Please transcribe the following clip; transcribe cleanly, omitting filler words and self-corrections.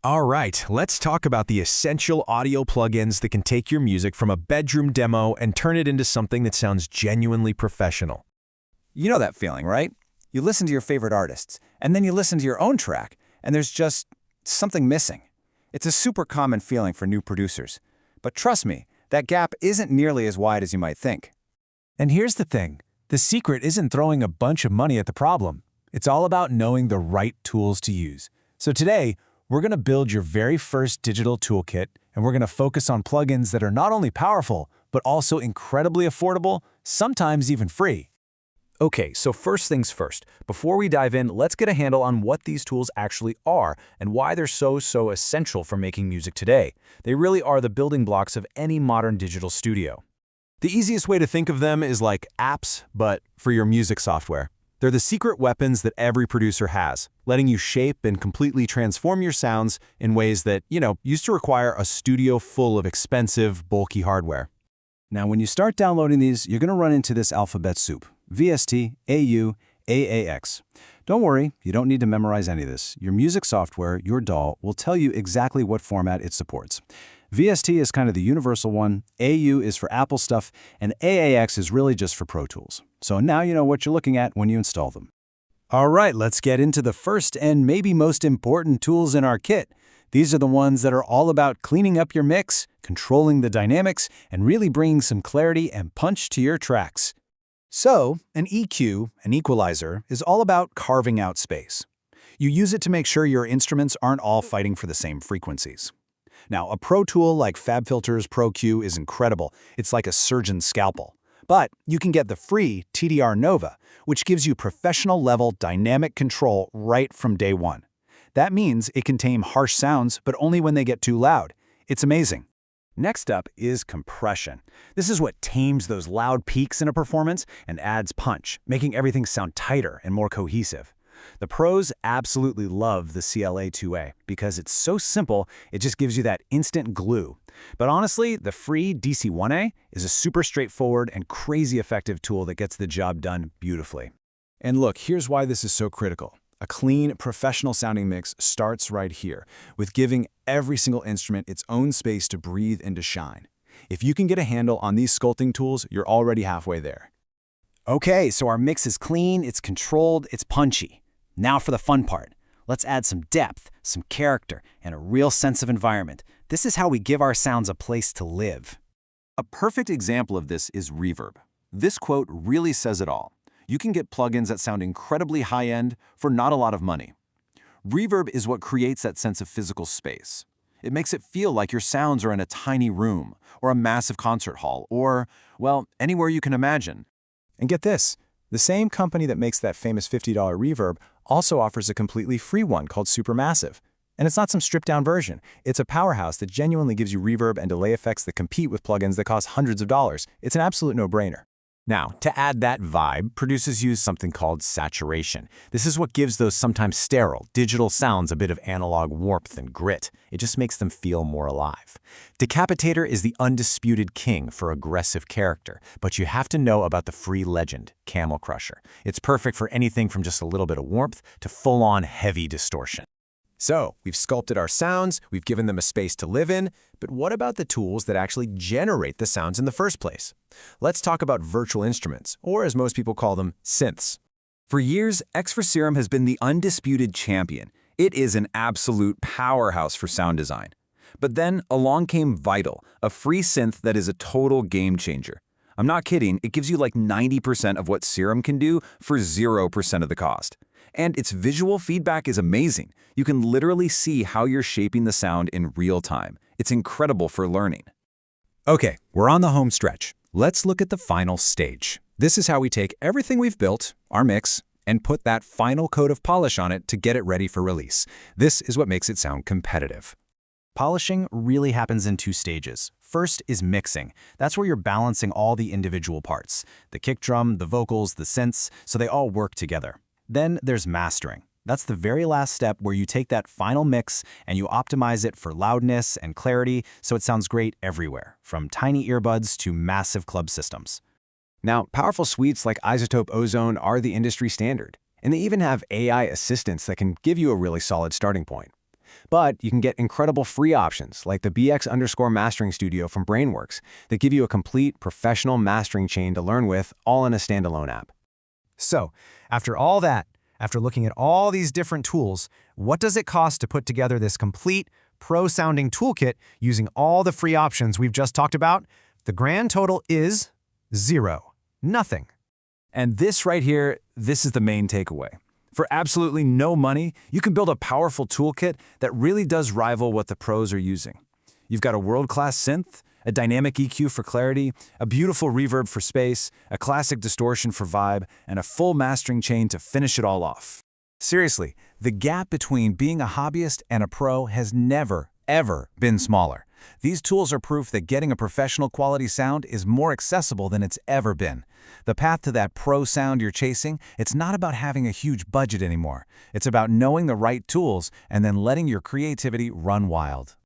All right, let's talk about the essential audio plugins that can take your music from a bedroom demo and turn it into something that sounds genuinely professional. You know that feeling, right? You listen to your favorite artists, and then you listen to your own track, and there's just something missing. It's a super common feeling for new producers. But trust me, that gap isn't nearly as wide as you might think. And here's the thing. The secret isn't throwing a bunch of money at the problem. It's all about knowing the right tools to use. So today, we're going to build your very first digital toolkit, and we're going to focus on plugins that are not only powerful, but also incredibly affordable, sometimes even free. Okay, so first things first. Before we dive in, let's get a handle on what these tools actually are and why they're so essential for making music today. They really are the building blocks of any modern digital studio. The easiest way to think of them is like apps, but for your music software. They're the secret weapons that every producer has, letting you shape and completely transform your sounds in ways that, used to require a studio full of expensive, bulky hardware. Now, when you start downloading these, you're going to run into this alphabet soup: VST, AU, AAX. Don't worry, you don't need to memorize any of this. Your music software, your DAW, will tell you exactly what format it supports. VST is kind of the universal one, AU is for Apple stuff, and AAX is really just for Pro Tools. So now you know what you're looking at when you install them. All right, let's get into the first and maybe most important tools in our kit. These are the ones that are all about cleaning up your mix, controlling the dynamics, and really bringing some clarity and punch to your tracks. So, an EQ, an equalizer, is all about carving out space. You use it to make sure your instruments aren't all fighting for the same frequencies. Now, a pro tool like FabFilter's Pro Q is incredible. It's like a surgeon's scalpel. But you can get the free TDR Nova, which gives you professional-level dynamic control right from day one. That means it can tame harsh sounds, but only when they get too loud. It's amazing. Next up is compression. This is what tames those loud peaks in a performance and adds punch, making everything sound tighter and more cohesive. The pros absolutely love the CLA2A because it's so simple, it just gives you that instant glue. But honestly, the free DC1A is a super straightforward and crazy effective tool that gets the job done beautifully. And look, here's why this is so critical. A clean, professional-sounding mix starts right here, with giving every single instrument its own space to breathe and to shine. If you can get a handle on these sculpting tools, you're already halfway there. Okay, so our mix is clean, it's controlled, it's punchy. Now for the fun part. Let's add some depth, some character, and a real sense of environment. This is how we give our sounds a place to live. A perfect example of this is Reverb. This quote really says it all. You can get plugins that sound incredibly high-end for not a lot of money. Reverb is what creates that sense of physical space. It makes it feel like your sounds are in a tiny room, or a massive concert hall, or, well, anywhere you can imagine. And get this, the same company that makes that famous $50 Reverb also offers a completely free one called Supermassive. And it's not some stripped-down version. It's a powerhouse that genuinely gives you reverb and delay effects that compete with plugins that cost hundreds of dollars. It's an absolute no-brainer. Now, to add that vibe, producers use something called saturation. This is what gives those sometimes sterile, digital sounds a bit of analog warmth and grit. It just makes them feel more alive. Decapitator is the undisputed king for aggressive character, but you have to know about the free legend, Camel Crusher. It's perfect for anything from just a little bit of warmth to full-on heavy distortion. So, we've sculpted our sounds, we've given them a space to live in, but what about the tools that actually generate the sounds in the first place? Let's talk about virtual instruments, or as most people call them, synths. For years, X4Serum has been the undisputed champion. It is an absolute powerhouse for sound design. But then along came Vital, a free synth that is a total game changer. I'm not kidding, it gives you like 90% of what Serum can do for 0% of the cost. And its visual feedback is amazing. You can literally see how you're shaping the sound in real time. It's incredible for learning. Okay, we're on the home stretch. Let's look at the final stage. This is how we take everything we've built, our mix, and put that final coat of polish on it to get it ready for release. This is what makes it sound competitive. Polishing really happens in two stages. First is mixing. That's where you're balancing all the individual parts, the kick drum, the vocals, the synths, so they all work together. Then there's mastering. That's the very last step where you take that final mix and you optimize it for loudness and clarity so it sounds great everywhere, from tiny earbuds to massive club systems. Now, powerful suites like Isotope Ozone are the industry standard, and they even have AI assistants that can give you a really solid starting point. But you can get incredible free options like the BX Mastering Studio from Brainworks that give you a complete professional mastering chain to learn with, all in a standalone app. So, after all that, after looking at all these different tools, what does it cost to put together this complete, pro-sounding toolkit using all the free options we've just talked about? The grand total is zero. Nothing. And this right here, this is the main takeaway. For absolutely no money, you can build a powerful toolkit that really does rival what the pros are using. You've got a world-class synth, a dynamic EQ for clarity, a beautiful reverb for space, a classic distortion for vibe, and a full mastering chain to finish it all off. Seriously, the gap between being a hobbyist and a pro has never, ever been smaller. These tools are proof that getting a professional quality sound is more accessible than it's ever been. The path to that pro sound you're chasing, it's not about having a huge budget anymore. It's about knowing the right tools and then letting your creativity run wild.